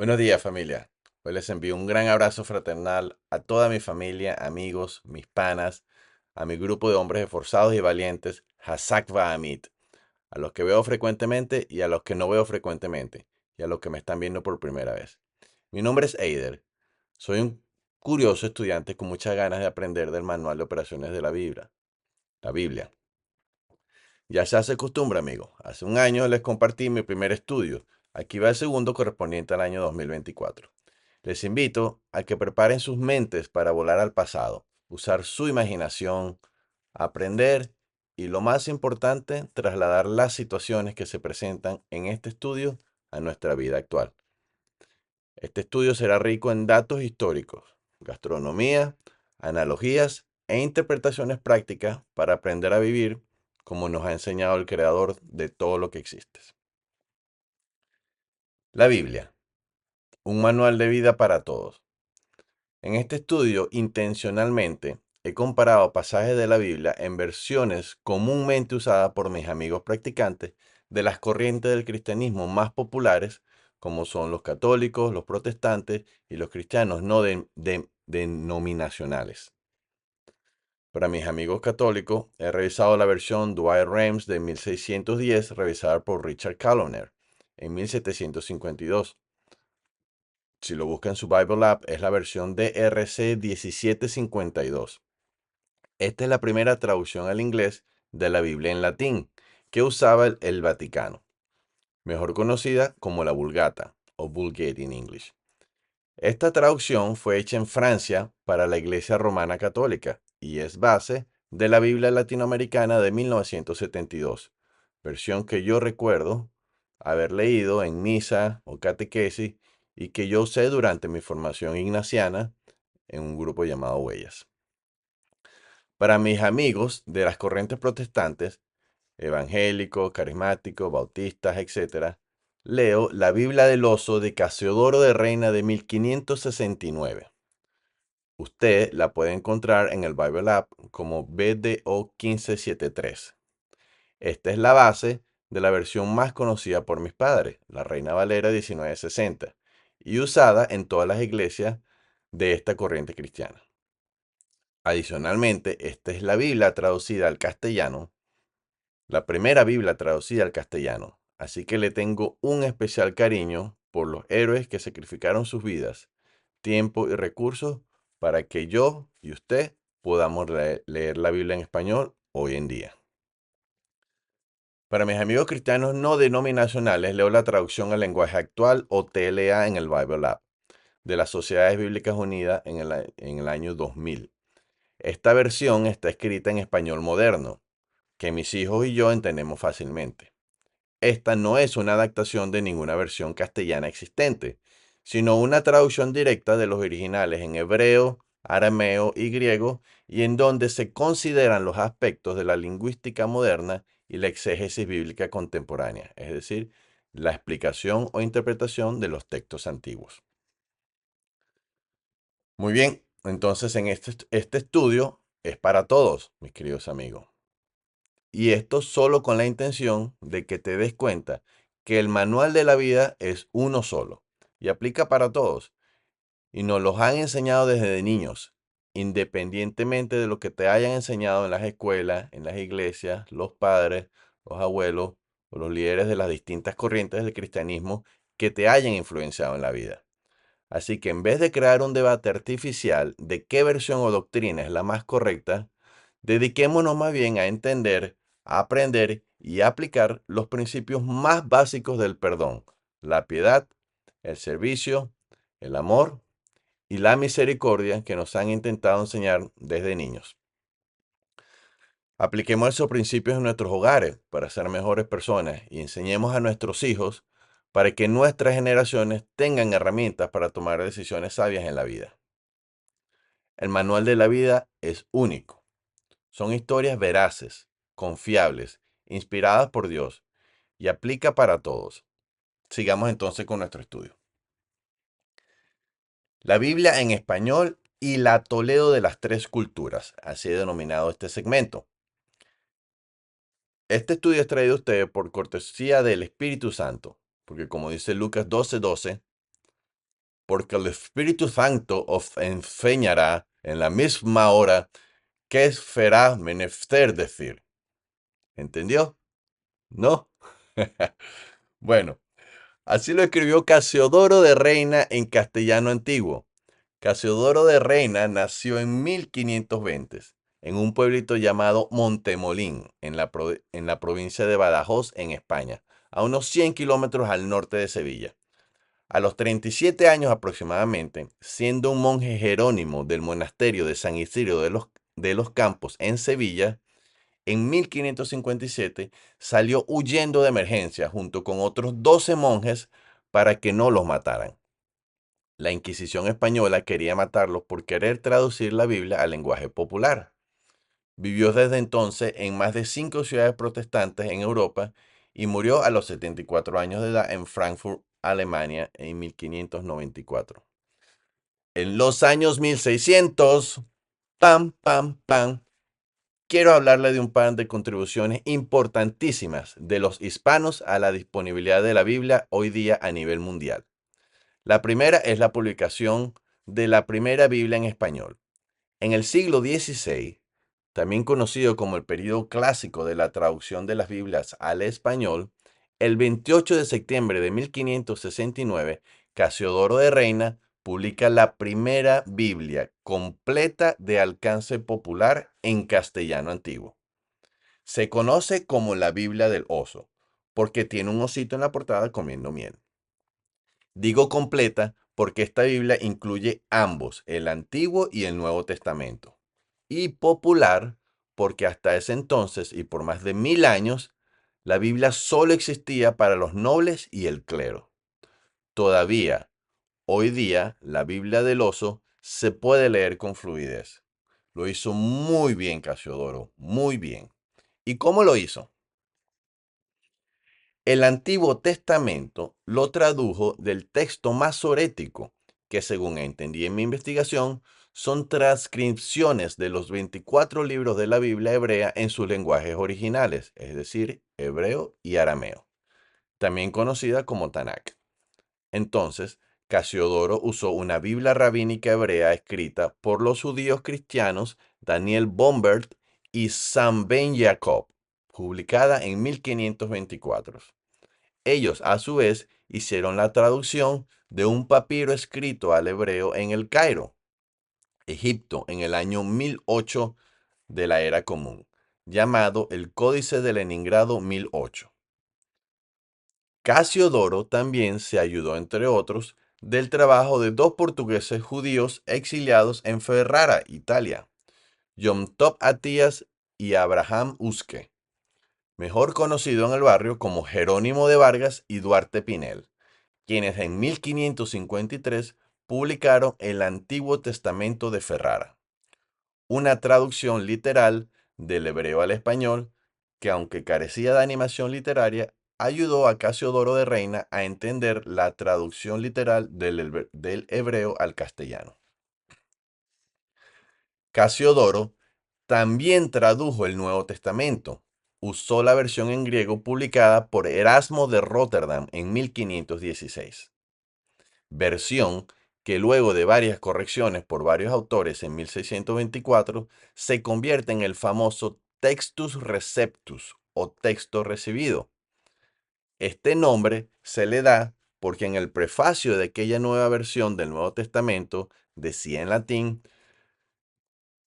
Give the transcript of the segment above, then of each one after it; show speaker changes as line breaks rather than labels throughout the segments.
Buenos días, familia. Hoy les envío un gran abrazo fraternal a toda mi familia, amigos, mis panas, a mi grupo de hombres esforzados y valientes, Hazak Amit, a los que veo frecuentemente y a los que no veo frecuentemente, y a los que me están viendo por primera vez. Mi nombre es Eider. Soy un curioso estudiante con muchas ganas de aprender del manual de operaciones de la Biblia. La Biblia. Ya se hace costumbre, amigo. Hace un año les compartí mi primer estudio. Aquí va el segundo correspondiente al año 2024. Les invito a que preparen sus mentes para volar al pasado, usar su imaginación, aprender y, lo más importante, trasladar las situaciones que se presentan en este estudio a nuestra vida actual. Este estudio será rico en datos históricos, gastronomía, analogías e interpretaciones prácticas para aprender a vivir como nos ha enseñado el creador de todo lo que existe. La Biblia, un manual de vida para todos. En este estudio, intencionalmente, he comparado pasajes de la Biblia en versiones comúnmente usadas por mis amigos practicantes de las corrientes del cristianismo más populares, como son los católicos, los protestantes y los cristianos no denominacionales. Para mis amigos católicos, he revisado la versión Dwight Reims de 1610, revisada por Richard Caloner en 1752. Si lo busca en su Bible App, es la versión DRC 1752. Esta es la primera traducción al inglés de la Biblia en latín que usaba el Vaticano, mejor conocida como la Vulgata o Vulgate en English. Esta traducción fue hecha en Francia para la Iglesia Romana Católica y es base de la Biblia Latinoamericana de 1972, versión que yo recuerdo haber leído en misa o catequesis y que yo usé durante mi formación ignaciana en un grupo llamado Huellas. Para mis amigos de las corrientes protestantes, evangélicos, carismáticos, bautistas, etc., leo la Biblia del Oso de Casiodoro de Reina de 1569. Usted la puede encontrar en el Bible App como BDO 1573. Esta es la base de la versión más conocida por mis padres, la Reina Valera 1960, y usada en todas las iglesias de esta corriente cristiana. Adicionalmente, esta es la Biblia traducida al castellano, la primera Biblia traducida al castellano, así que le tengo un especial cariño por los héroes que sacrificaron sus vidas, tiempo y recursos para que yo y usted podamos leer la Biblia en español hoy en día. Para mis amigos cristianos no denominacionales, leo la traducción al lenguaje actual o TLA en el Bible App de las Sociedades Bíblicas Unidas en el año 2000. Esta versión está escrita en español moderno, que mis hijos y yo entendemos fácilmente. Esta no es una adaptación de ninguna versión castellana existente, sino una traducción directa de los originales en hebreo, arameo y griego, y en donde se consideran los aspectos de la lingüística moderna y la exégesis bíblica contemporánea, es decir, la explicación o interpretación de los textos antiguos. Muy bien, entonces en este estudio es para todos, mis queridos amigos. Y esto solo con la intención de que te des cuenta que el manual de la vida es uno solo y aplica para todos. Y nos los han enseñado desde niños, independientemente de lo que te hayan enseñado en las escuelas, en las iglesias, los padres, los abuelos o los líderes de las distintas corrientes del cristianismo que te hayan influenciado en la vida. Así que en vez de crear un debate artificial de qué versión o doctrina es la más correcta, dediquémonos más bien a entender, a aprender y a aplicar los principios más básicos del perdón: la piedad, el servicio, el amor y la misericordia que nos han intentado enseñar desde niños. Apliquemos esos principios en nuestros hogares para ser mejores personas y enseñemos a nuestros hijos para que nuestras generaciones tengan herramientas para tomar decisiones sabias en la vida. El manual de la vida es único. Son historias veraces, confiables, inspiradas por Dios y aplica para todos. Sigamos entonces con nuestro estudio. La Biblia en español y la Toledo de las tres culturas, así he denominado este segmento. Este estudio es traído a ustedes por cortesía del Espíritu Santo, porque como dice Lucas 12:12, porque el Espíritu Santo os enseñará en la misma hora qué será menester decir. ¿Entendió? ¿No? Bueno, así lo escribió Casiodoro de Reina en castellano antiguo. Casiodoro de Reina nació en 1520 en un pueblito llamado Montemolín, en la provincia de Badajoz, en España, a unos 100 kilómetros al norte de Sevilla. A los 37 años aproximadamente, siendo un monje jerónimo del monasterio de San Isidro de los Campos en Sevilla, en 1557 salió huyendo de emergencia junto con otros 12 monjes para que no los mataran. La Inquisición española quería matarlos por querer traducir la Biblia al lenguaje popular. Vivió desde entonces en más de 5 ciudades protestantes en Europa y murió a los 74 años de edad en Frankfurt, Alemania, en 1594. En los años 1600, pam, pam, pam, quiero hablarle de un par de contribuciones importantísimas de los hispanos a la disponibilidad de la Biblia hoy día a nivel mundial. La primera es la publicación de la primera Biblia en español. En el siglo XVI, también conocido como el período clásico de la traducción de las Biblias al español, el 28 de septiembre de 1569, Casiodoro de Reina publica la primera Biblia completa de alcance popular en castellano antiguo. Se conoce como la Biblia del oso, porque tiene un osito en la portada comiendo miel. Digo completa porque esta Biblia incluye ambos, el Antiguo y el Nuevo Testamento. Y popular porque hasta ese entonces y por más de 1000 años, la Biblia solo existía para los nobles y el clero. Todavía, hoy día, la Biblia del oso se puede leer con fluidez. Lo hizo muy bien Casiodoro, muy bien. ¿Y cómo lo hizo? El Antiguo Testamento lo tradujo del texto masorético, que según entendí en mi investigación, son transcripciones de los 24 libros de la Biblia hebrea en sus lenguajes originales, es decir, hebreo y arameo, también conocida como Tanakh. Entonces, Casiodoro usó una Biblia rabínica hebrea escrita por los judíos cristianos Daniel Bombert y Sam Ben Jacob, publicada en 1524. Ellos, a su vez, hicieron la traducción de un papiro escrito al hebreo en el Cairo, Egipto, en el año 1008 de la Era Común, llamado el Códice de Leningrado 1008. Casiodoro también se ayudó, entre otros, del trabajo de dos portugueses judíos exiliados en Ferrara, Italia, John Top Atías y Abraham Usque, mejor conocido en el barrio como Jerónimo de Vargas y Duarte Pinel, quienes en 1553 publicaron el Antiguo Testamento de Ferrara, una traducción literal del hebreo al español que, aunque carecía de animación literaria, ayudó a Casiodoro de Reina a entender la traducción literal del hebreo al castellano. Casiodoro también tradujo el Nuevo Testamento. Usó la versión en griego publicada por Erasmo de Rotterdam en 1516. Versión que luego de varias correcciones por varios autores en 1624 se convierte en el famoso Textus Receptus o texto recibido. Este nombre se le da porque en el prefacio de aquella nueva versión del Nuevo Testamento decía en latín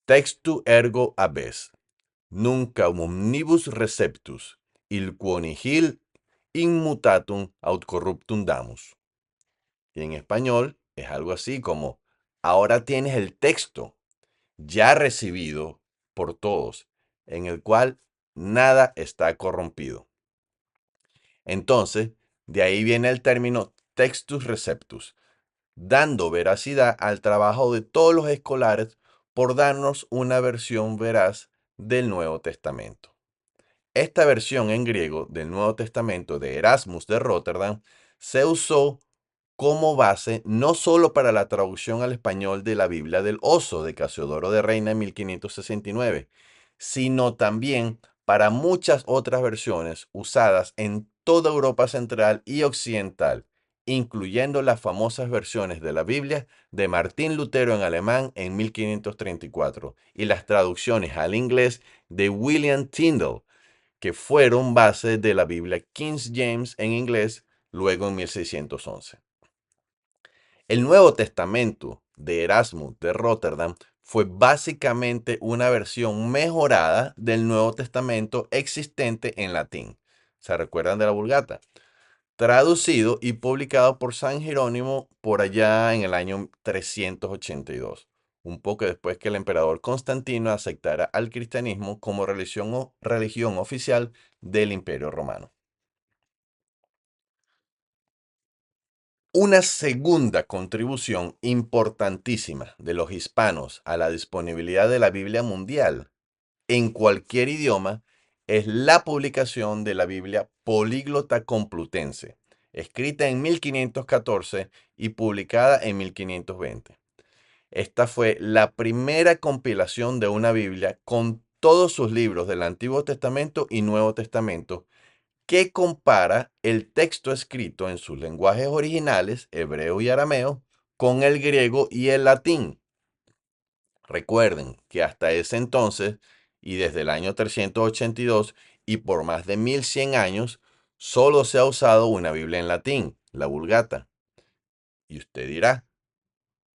Textu ergo habes, nunca omnibus receptus, il quo nihil immutatum aut corruptum damus. Y en español es algo así como, ahora tienes el texto ya recibido por todos, en el cual nada está corrompido. Entonces, de ahí viene el término textus receptus, dando veracidad al trabajo de todos los escolares por darnos una versión veraz del Nuevo Testamento. Esta versión en griego del Nuevo Testamento de Erasmus de Rotterdam se usó como base no solo para la traducción al español de la Biblia del Oso de Casiodoro de Reina en 1569, sino también para muchas otras versiones usadas en toda Europa Central y Occidental, incluyendo las famosas versiones de la Biblia de Martín Lutero en alemán en 1534 y las traducciones al inglés de William Tyndale, que fueron base de la Biblia King James en inglés luego en 1611. El Nuevo Testamento de Erasmo de Rotterdam fue básicamente una versión mejorada del Nuevo Testamento existente en latín. ¿Se recuerdan de la Vulgata? Traducido y publicado por San Jerónimo por allá en el año 382, un poco después que el emperador Constantino aceptara al cristianismo como religión oficial del Imperio Romano. Una segunda contribución importantísima de los hispanos a la disponibilidad de la Biblia mundial en cualquier idioma es la publicación de la Biblia Políglota Complutense, escrita en 1514 y publicada en 1520. Esta fue la primera compilación de una Biblia con todos sus libros del Antiguo Testamento y Nuevo Testamento que compara el texto escrito en sus lenguajes originales, hebreo y arameo, con el griego y el latín. Recuerden que hasta ese entonces, y desde el año 382 y por más de 1100 años, solo se ha usado una Biblia en latín, la Vulgata. Y usted dirá,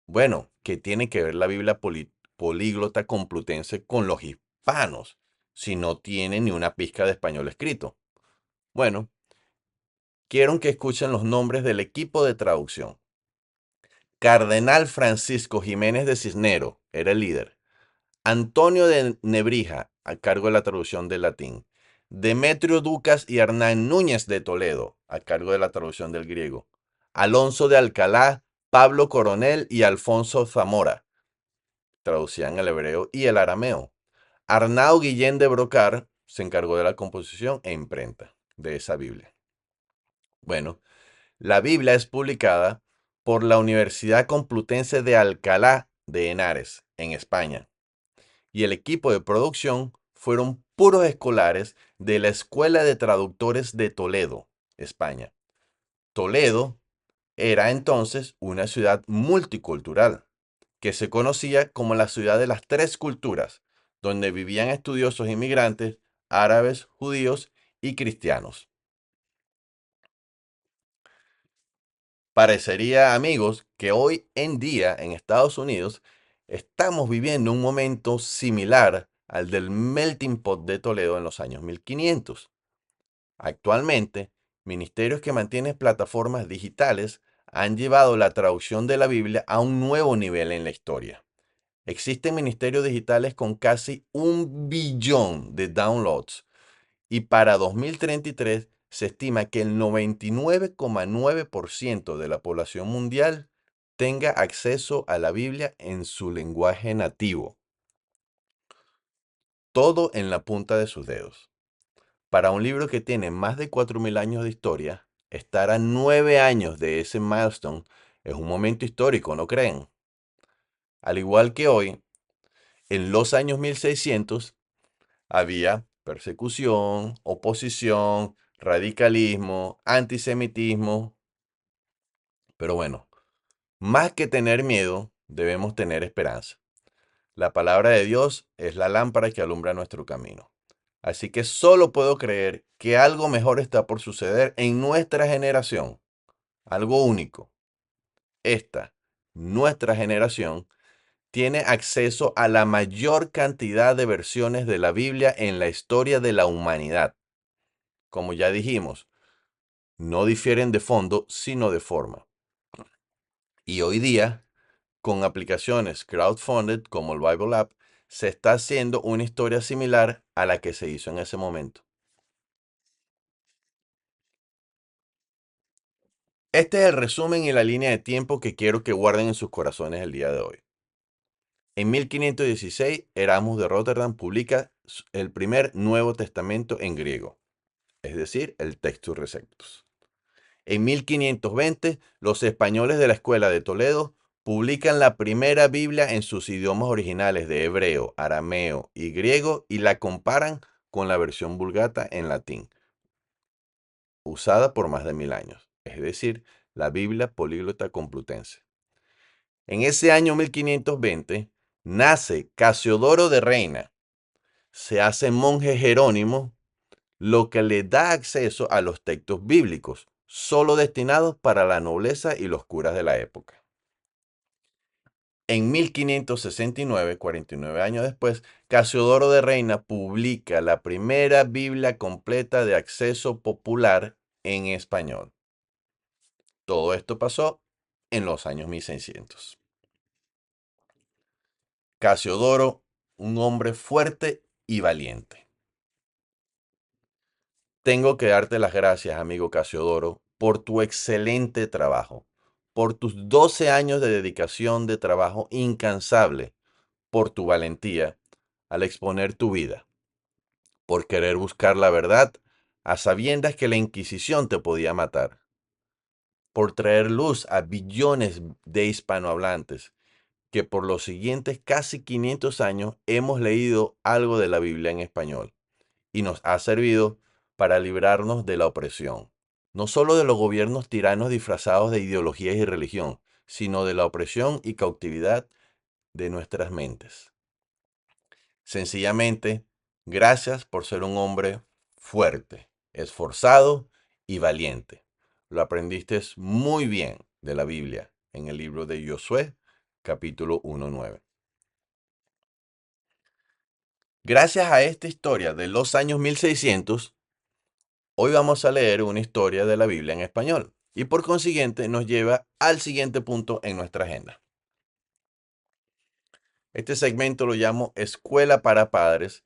bueno, ¿qué tiene que ver la Biblia políglota complutense con los hispanos si no tiene ni una pizca de español escrito? Bueno, quiero que escuchen los nombres del equipo de traducción. Cardenal Francisco Jiménez de Cisnero era el líder. Antonio de Nebrija, a cargo de la traducción del latín. Demetrio Ducas y Hernán Núñez de Toledo, a cargo de la traducción del griego. Alonso de Alcalá, Pablo Coronel y Alfonso Zamora, traducían el hebreo y el arameo. Arnau Guillén de Brocar se encargó de la composición e imprenta de esa Biblia. Bueno, la Biblia es publicada por la Universidad Complutense de Alcalá de Henares, en España, y el equipo de producción fueron puros escolares de la Escuela de Traductores de Toledo, España. Toledo era entonces una ciudad multicultural, que se conocía como la ciudad de las tres culturas, donde vivían estudiosos inmigrantes, árabes, judíos y cristianos. Parecería, amigos, que hoy en día en Estados Unidos estamos viviendo un momento similar al del melting pot de Toledo en los años 1500. Actualmente, ministerios que mantienen plataformas digitales han llevado la traducción de la Biblia a un nuevo nivel en la historia. Existen ministerios digitales con casi 1 billón de downloads y para 2033 se estima que el 99,9% de la población mundial tenga acceso a la Biblia en su lenguaje nativo. Todo en la punta de sus dedos. Para un libro que tiene más de 4000 años de historia, estar a 9 años de ese milestone es un momento histórico, ¿no creen? Al igual que hoy, en los años 1600 había persecución, oposición, radicalismo, antisemitismo. Pero bueno, más que tener miedo, debemos tener esperanza. La palabra de Dios es la lámpara que alumbra nuestro camino. Así que solo puedo creer que algo mejor está por suceder en nuestra generación. Algo único. Esta, nuestra generación, tiene acceso a la mayor cantidad de versiones de la Biblia en la historia de la humanidad. Como ya dijimos, no difieren de fondo, sino de forma. Y hoy día, con aplicaciones crowdfunded como el Bible App, se está haciendo una historia similar a la que se hizo en ese momento. Este es el resumen y la línea de tiempo que quiero que guarden en sus corazones el día de hoy. En 1516, Erasmus de Rotterdam publica el primer Nuevo Testamento en griego, es decir, el Textus Receptus. En 1520, los españoles de la Escuela de Toledo publican la primera Biblia en sus idiomas originales de hebreo, arameo y griego y la comparan con la versión vulgata en latín, usada por más de 1000 años. Es decir, la Biblia Políglota Complutense. En ese año 1520 nace Casiodoro de Reina, se hace monje jerónimo, lo que le da acceso a los textos bíblicos, solo destinados para la nobleza y los curas de la época. En 1569, 49 años después, Casiodoro de Reina publica la primera Biblia completa de acceso popular en español. Todo esto pasó en los años 1600. Casiodoro, un hombre fuerte y valiente. Tengo que darte las gracias, amigo Casiodoro, por tu excelente trabajo, por tus 12 años de dedicación de trabajo incansable, por tu valentía al exponer tu vida, por querer buscar la verdad a sabiendas que la Inquisición te podía matar, por traer luz a billones de hispanohablantes que por los siguientes casi 500 años hemos leído algo de la Biblia en español y nos ha servido para librarnos de la opresión, no solo de los gobiernos tiranos disfrazados de ideologías y religión, sino de la opresión y cautividad de nuestras mentes. Sencillamente, gracias por ser un hombre fuerte, esforzado y valiente. Lo aprendiste muy bien de la Biblia en el libro de Josué, capítulo 1:9. Gracias a esta historia de los años 1600, hoy vamos a leer una historia de la Biblia en español y por consiguiente nos lleva al siguiente punto en nuestra agenda. Este segmento lo llamo Escuela para Padres,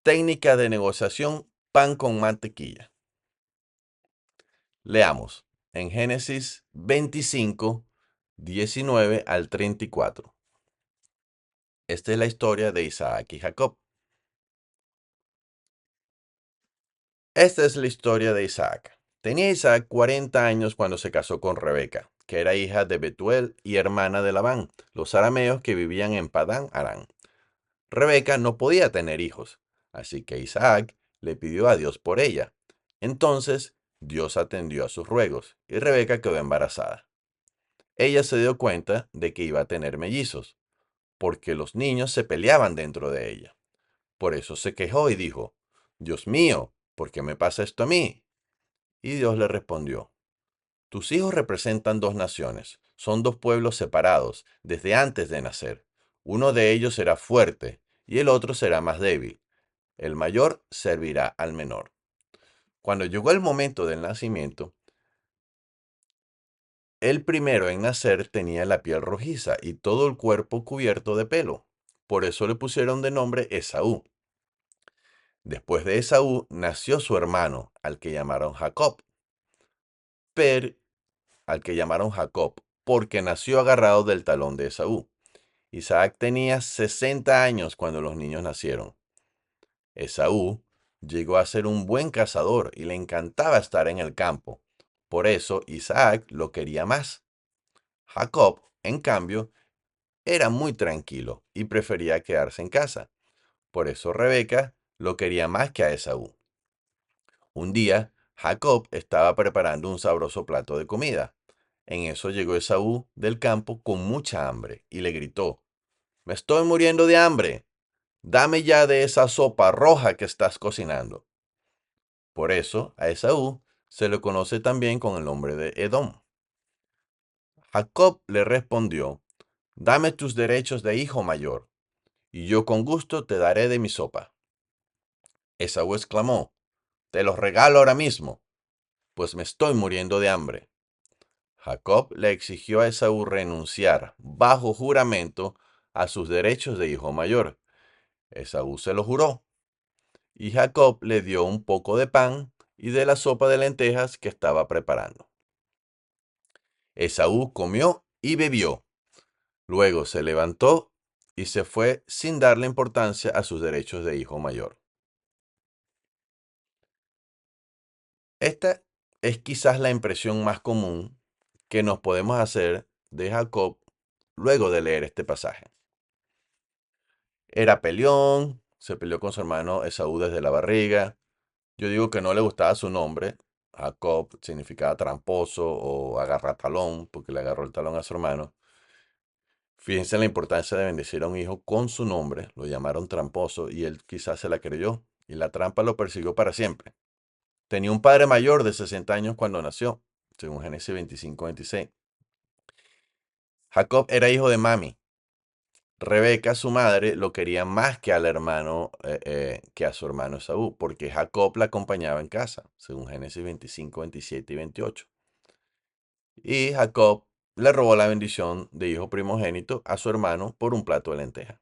técnica de negociación, pan con mantequilla. Leamos en Génesis 25, 19 al 34. Esta es la historia de Isaac y Jacob. Esta es la historia de Isaac. Tenía Isaac 40 años cuando se casó con Rebeca, que era hija de Betuel y hermana de Labán, los arameos que vivían en Padán Aram. Rebeca no podía tener hijos, así que Isaac le pidió a Dios por ella. Entonces Dios atendió a sus ruegos y Rebeca quedó embarazada. Ella se dio cuenta de que iba a tener mellizos, porque los niños se peleaban dentro de ella. Por eso se quejó y dijo, Dios mío, ¿por qué me pasa esto a mí? Y Dios le respondió, tus hijos representan dos naciones, son dos pueblos separados desde antes de nacer. Uno de ellos será fuerte y el otro será más débil. El mayor servirá al menor. Cuando llegó el momento del nacimiento, el primero en nacer tenía la piel rojiza y todo el cuerpo cubierto de pelo. Por eso le pusieron de nombre Esaú. Después de Esaú nació su hermano, al que llamaron Jacob. Al que llamaron Jacob, porque nació agarrado del talón de Esaú. Isaac tenía 60 años cuando los niños nacieron. Esaú llegó a ser un buen cazador y le encantaba estar en el campo. Por eso Isaac lo quería más. Jacob, en cambio, era muy tranquilo y prefería quedarse en casa. Por eso Rebeca lo quería más que a Esaú. Un día, Jacob estaba preparando un sabroso plato de comida. En eso llegó Esaú del campo con mucha hambre y le gritó, «Me estoy muriendo de hambre. Dame ya de esa sopa roja que estás cocinando». Por eso a Esaú se le conoce también con el nombre de Edom. Jacob le respondió, «Dame tus derechos de hijo mayor, y yo con gusto te daré de mi sopa». Esaú exclamó, «Te los regalo ahora mismo, pues me estoy muriendo de hambre». Jacob le exigió a Esaú renunciar bajo juramento a sus derechos de hijo mayor. Esaú se lo juró, y Jacob le dio un poco de pan y de la sopa de lentejas que estaba preparando. Esaú comió y bebió. Luego se levantó y se fue sin darle importancia a sus derechos de hijo mayor. Esta es quizás la impresión más común que nos podemos hacer de Jacob luego de leer este pasaje. Era peleón, se peleó con su hermano Esaú desde la barriga. Yo digo que no le gustaba su nombre, Jacob significaba tramposo o agarratalón, porque le agarró el talón a su hermano. Fíjense en la importancia de bendecir a un hijo con su nombre. Lo llamaron tramposo y él quizás se la creyó. Y la trampa lo persiguió para siempre. Tenía un padre mayor de 60 años cuando nació, según Génesis 25-26. Jacob era hijo de Mami. Rebeca, su madre, lo quería más que al hermano, que a su hermano Esaú, porque Jacob la acompañaba en casa, según Génesis 25-27 y 28. Y Jacob le robó la bendición de hijo primogénito a su hermano por un plato de lenteja.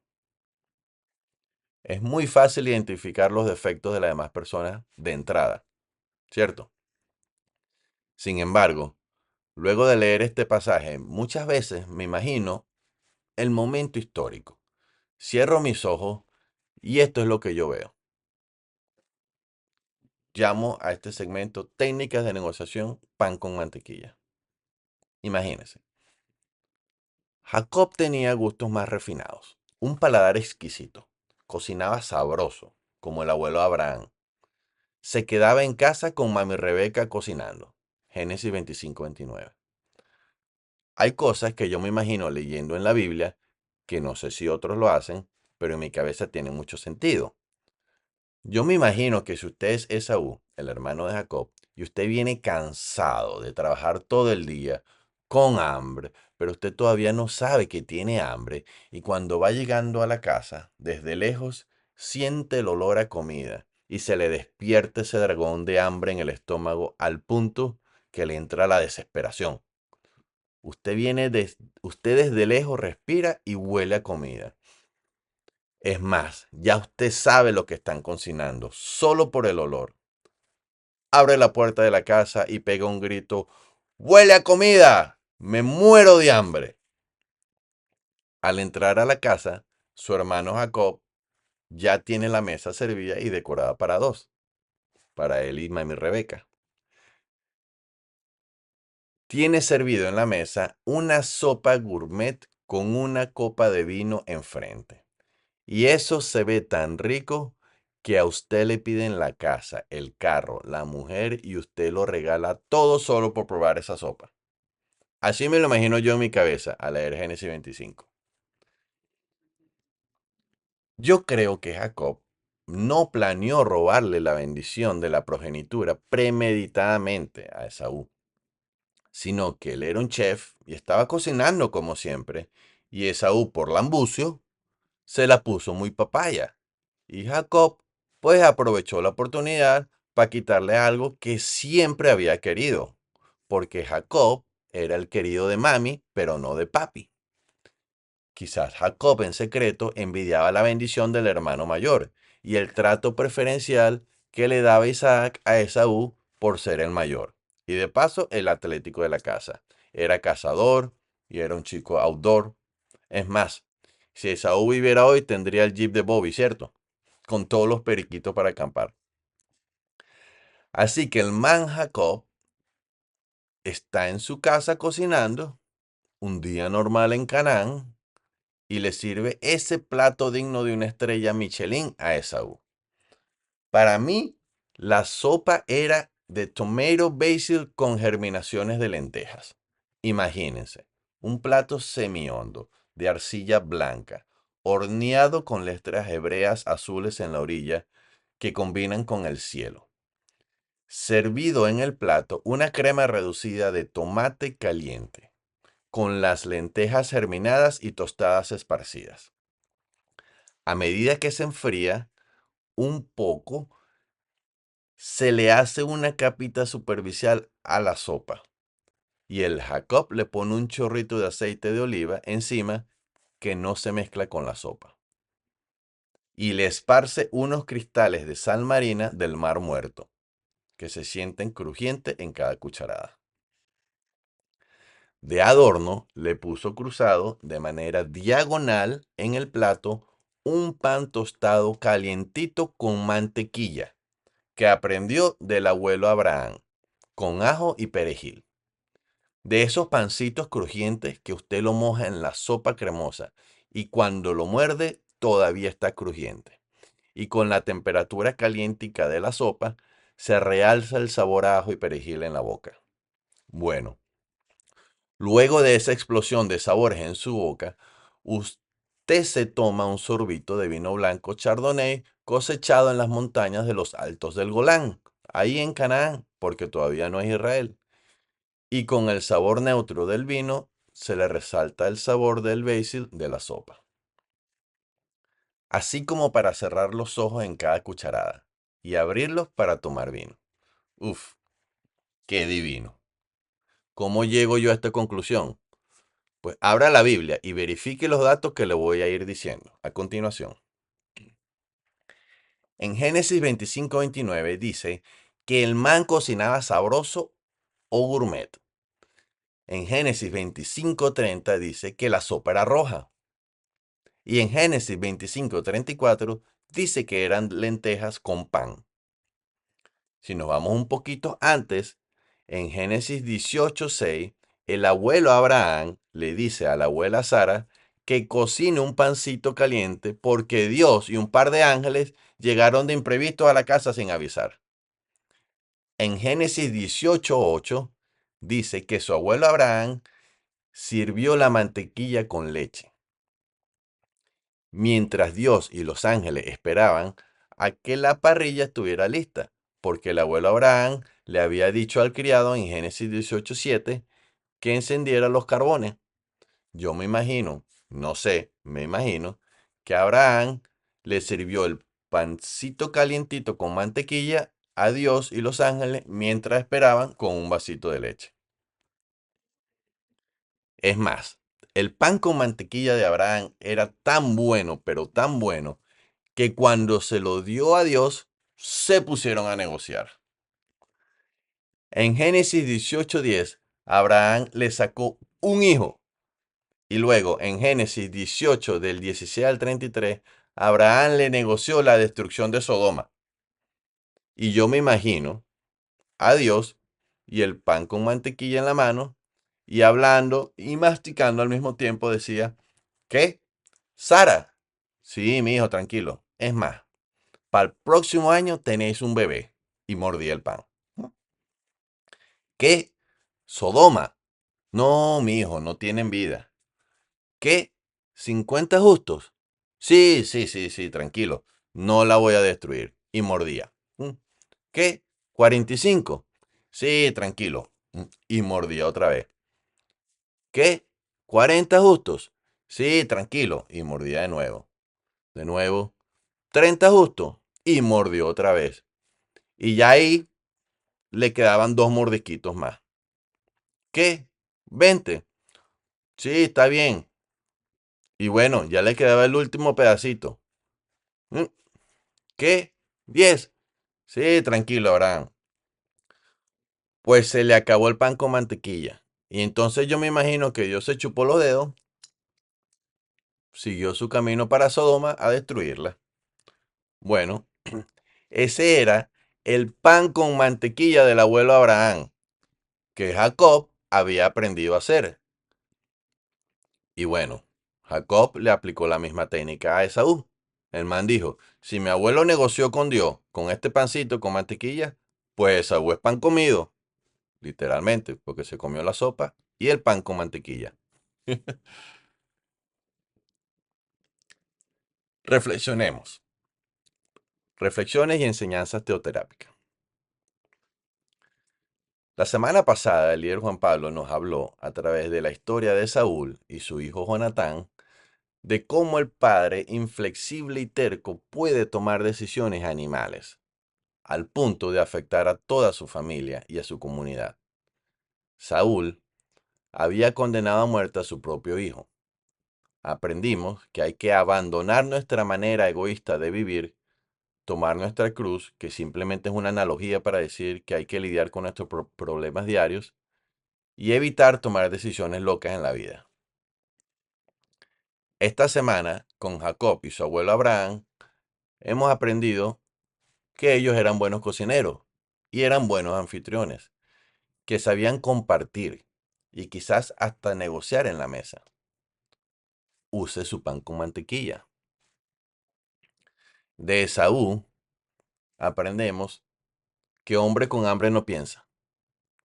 Es muy fácil identificar los defectos de las demás personas de entrada, ¿cierto? Sin embargo, luego de leer este pasaje, muchas veces me imagino el momento histórico. Cierro mis ojos y esto es lo que yo veo. Llamo a este segmento técnicas de negociación pan con mantequilla. Imagínense. Jacob tenía gustos más refinados, un paladar exquisito, cocinaba sabroso, como el abuelo Abraham. Se quedaba en casa con mami Rebeca cocinando. Génesis 25-29. Hay cosas que yo me imagino leyendo en la Biblia, que no sé si otros lo hacen, pero en mi cabeza tienen mucho sentido. Yo me imagino que si usted es Esaú, el hermano de Jacob, y usted viene cansado de trabajar todo el día, con hambre, pero usted todavía no sabe que tiene hambre, y cuando va llegando a la casa, desde lejos, siente el olor a comida, y se le despierta ese dragón de hambre en el estómago al punto que le entra la desesperación. Usted desde lejos respira y huele a comida. Es más, ya usted sabe lo que están cocinando, solo por el olor. Abre la puerta de la casa y pega un grito: ¡Huele a comida! ¡Me muero de hambre! Al entrar a la casa, su hermano Jacob ya tiene la mesa servida y decorada para dos, para él y mami Rebeca. Tiene servido en la mesa una sopa gourmet con una copa de vino enfrente. Y eso se ve tan rico que a usted le piden la casa, el carro, la mujer y usted lo regala todo solo por probar esa sopa. Así me lo imagino yo en mi cabeza al leer Génesis 25. Yo creo que Jacob no planeó robarle la bendición de la progenitura premeditadamente a Esaú, sino que él era un chef y estaba cocinando como siempre, y Esaú, por lambucio, se la puso muy papaya. Y Jacob, pues aprovechó la oportunidad para quitarle algo que siempre había querido, porque Jacob era el querido de mami, pero no de papi. Quizás Jacob en secreto envidiaba la bendición del hermano mayor y el trato preferencial que le daba Isaac a Esaú por ser el mayor. Y de paso, el atlético de la casa. Era cazador y era un chico outdoor. Es más, si Esaú viviera hoy, tendría el jeep de Bobby, ¿cierto? Con todos los periquitos para acampar. Así que el man Jacob está en su casa cocinando, un día normal en Canaán, y le sirve ese plato digno de una estrella Michelin a Esaú. Para mí, la sopa era de tomato basil con germinaciones de lentejas. Imagínense, un plato semihondo de arcilla blanca, horneado con letras hebreas azules en la orilla que combinan con el cielo. Servido en el plato una crema reducida de tomate caliente, con las lentejas germinadas y tostadas esparcidas. A medida que se enfría un poco, se le hace una capita superficial a la sopa y el Jacob le pone un chorrito de aceite de oliva encima que no se mezcla con la sopa y le esparce unos cristales de sal marina del Mar Muerto que se sienten crujientes en cada cucharada. De adorno le puso cruzado de manera diagonal en el plato un pan tostado calientito con mantequilla que aprendió del abuelo Abraham, con ajo y perejil. De esos pancitos crujientes que usted lo moja en la sopa cremosa y cuando lo muerde todavía está crujiente. Y con la temperatura calientica de la sopa, se realza el sabor a ajo y perejil en la boca. Bueno, luego de esa explosión de sabores en su boca, usted se toma un sorbito de vino blanco Chardonnay cosechado en las montañas de los Altos del Golán, ahí en Canaán, porque todavía no es Israel. Y con el sabor neutro del vino se le resalta el sabor del basil de la sopa. Así como para cerrar los ojos en cada cucharada y abrirlos para tomar vino. Uf, qué divino. ¿Cómo llego yo a esta conclusión? Pues abra la Biblia y verifique los datos que le voy a ir diciendo a continuación. En Génesis 25:29 dice que el man cocinaba sabroso o gourmet. En Génesis 25:30 dice que la sopa era roja. Y en Génesis 25:34 dice que eran lentejas con pan. Si nos vamos un poquito antes, en Génesis 18:6, el abuelo Abraham le dice a la abuela Sara que cocine un pancito caliente porque Dios y un par de ángeles llegaron de imprevisto a la casa sin avisar. En Génesis 18:8 dice que su abuelo Abraham sirvió la mantequilla con leche, mientras Dios y los ángeles esperaban a que la parrilla estuviera lista, porque el abuelo Abraham le había dicho al criado en Génesis 18:7 que encendiera los carbones. Yo me imagino, no sé, me imagino que Abraham le sirvió el pancito calientito con mantequilla a Dios y los ángeles mientras esperaban con un vasito de leche. Es más, el pan con mantequilla de Abraham era tan bueno, pero tan bueno, que cuando se lo dio a Dios, se pusieron a negociar. En Génesis 18:10, Abraham le sacó un hijo. Y luego, en Génesis 18, del 16 al 33, Abraham le negoció la destrucción de Sodoma. Y yo me imagino a Dios y el pan con mantequilla en la mano, y hablando y masticando al mismo tiempo decía, ¿qué? ¿Sara? Sí, mi hijo, tranquilo. Es más, para el próximo año tenéis un bebé. Y mordía el pan. ¿Qué? Sodoma. No, mi hijo, no tienen vida. ¿Qué? ¿50 justos? Sí, sí, sí, sí, tranquilo. No la voy a destruir. Y mordía. ¿Qué? ¿45? Sí, tranquilo. Y mordía otra vez. ¿Qué? ¿40 justos? Sí, tranquilo. Y mordía de nuevo. De nuevo. ¿30 justos? Y mordió otra vez. Y ya ahí le quedaban dos mordisquitos más. ¿Qué? 20. Sí, está bien. Y bueno, ya le quedaba el último pedacito. ¿Mm? ¿Qué? 10. Sí, tranquilo, Abraham. Pues se le acabó el pan con mantequilla. Y entonces yo me imagino que Dios se chupó los dedos, siguió su camino para Sodoma a destruirla. Bueno, ese era el pan con mantequilla del abuelo Abraham, que Jacob había aprendido a hacer. Y bueno, Jacob le aplicó la misma técnica a Esaú. El man dijo, si mi abuelo negoció con Dios con este pancito con mantequilla, pues Esaú es pan comido, literalmente, porque se comió la sopa y el pan con mantequilla. Reflexionemos. Reflexiones y enseñanzas teoterápicas. La semana pasada el líder Juan Pablo nos habló a través de la historia de Saúl y su hijo Jonatán de cómo el padre inflexible y terco puede tomar decisiones animales, al punto de afectar a toda su familia y a su comunidad. Saúl había condenado a muerte a su propio hijo. Aprendimos que hay que abandonar nuestra manera egoísta de vivir, tomar nuestra cruz, que simplemente es una analogía para decir que hay que lidiar con nuestros problemas diarios, y evitar tomar decisiones locas en la vida. Esta semana, con Jacob y su abuelo Abraham, hemos aprendido que ellos eran buenos cocineros y eran buenos anfitriones, que sabían compartir y quizás hasta negociar en la mesa. Use su pan con mantequilla. De Esaú aprendemos que hombre con hambre no piensa,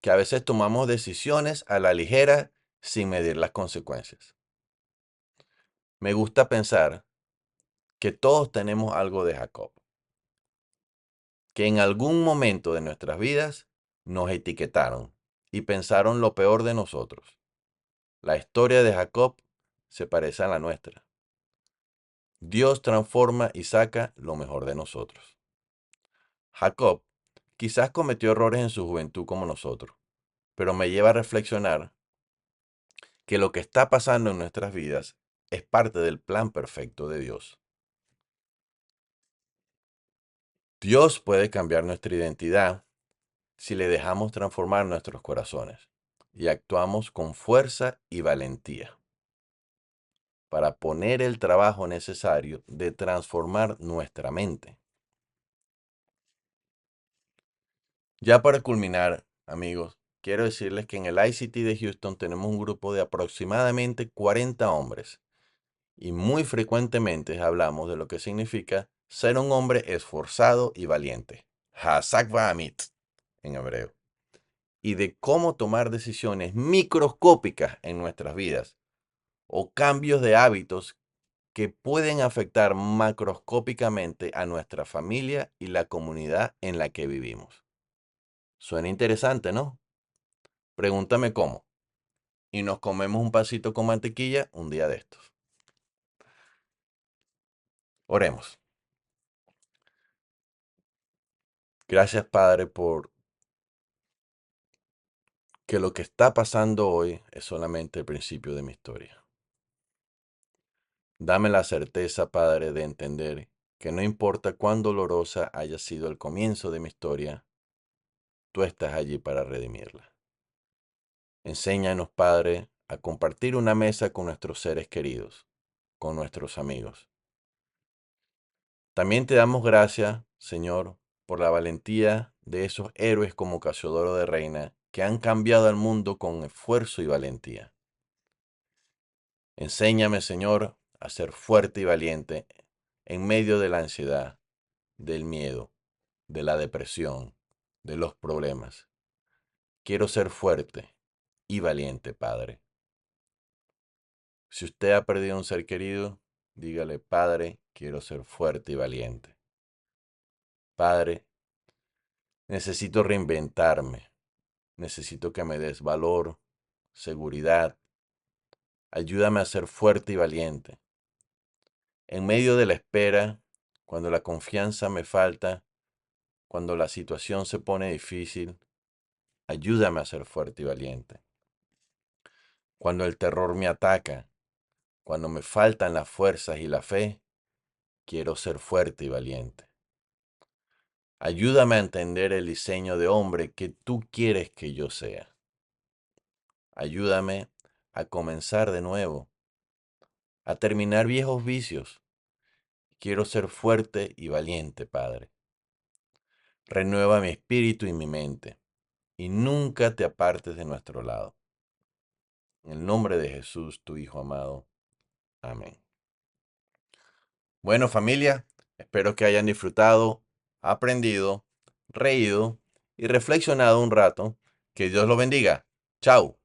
que a veces tomamos decisiones a la ligera sin medir las consecuencias. Me gusta pensar que todos tenemos algo de Jacob, que en algún momento de nuestras vidas nos etiquetaron y pensaron lo peor de nosotros. La historia de Jacob se parece a la nuestra. Dios transforma y saca lo mejor de nosotros. Jacob quizás cometió errores en su juventud como nosotros, pero me lleva a reflexionar que lo que está pasando en nuestras vidas es parte del plan perfecto de Dios. Dios puede cambiar nuestra identidad si le dejamos transformar nuestros corazones y actuamos con fuerza y valentía para poner el trabajo necesario de transformar nuestra mente. Ya para culminar, amigos, quiero decirles que en el ICT de Houston tenemos un grupo de aproximadamente 40 hombres y muy frecuentemente hablamos de lo que significa ser un hombre esforzado y valiente, Hazak Va'amit en hebreo, y de cómo tomar decisiones microscópicas en nuestras vidas o cambios de hábitos que pueden afectar macroscópicamente a nuestra familia y la comunidad en la que vivimos. Suena interesante, ¿no? Pregúntame cómo. Y nos comemos un pasito con mantequilla un día de estos. Oremos. Gracias, Padre, por que lo que está pasando hoy es solamente el principio de mi historia. Dame la certeza, Padre, de entender que no importa cuán dolorosa haya sido el comienzo de mi historia, tú estás allí para redimirla. Enséñanos, Padre, a compartir una mesa con nuestros seres queridos, con nuestros amigos. También te damos gracias, Señor, por la valentía de esos héroes como Casiodoro de Reina que han cambiado al mundo con esfuerzo y valentía. Enséñame, Señor, a ser fuerte y valiente en medio de la ansiedad, del miedo, de la depresión, de los problemas. Quiero ser fuerte y valiente, Padre. Si usted ha perdido un ser querido, dígale, Padre, quiero ser fuerte y valiente. Padre, necesito reinventarme. Necesito que me des valor, seguridad. Ayúdame a ser fuerte y valiente. En medio de la espera, cuando la confianza me falta, cuando la situación se pone difícil, ayúdame a ser fuerte y valiente. Cuando el terror me ataca, cuando me faltan las fuerzas y la fe, quiero ser fuerte y valiente. Ayúdame a entender el diseño de hombre que tú quieres que yo sea. Ayúdame a comenzar de nuevo, a terminar viejos vicios. Quiero ser fuerte y valiente, Padre. Renueva mi espíritu y mi mente, y nunca te apartes de nuestro lado. En el nombre de Jesús, tu Hijo amado. Amén. Bueno, familia, espero que hayan disfrutado, aprendido, reído y reflexionado un rato. Que Dios los bendiga. Chao.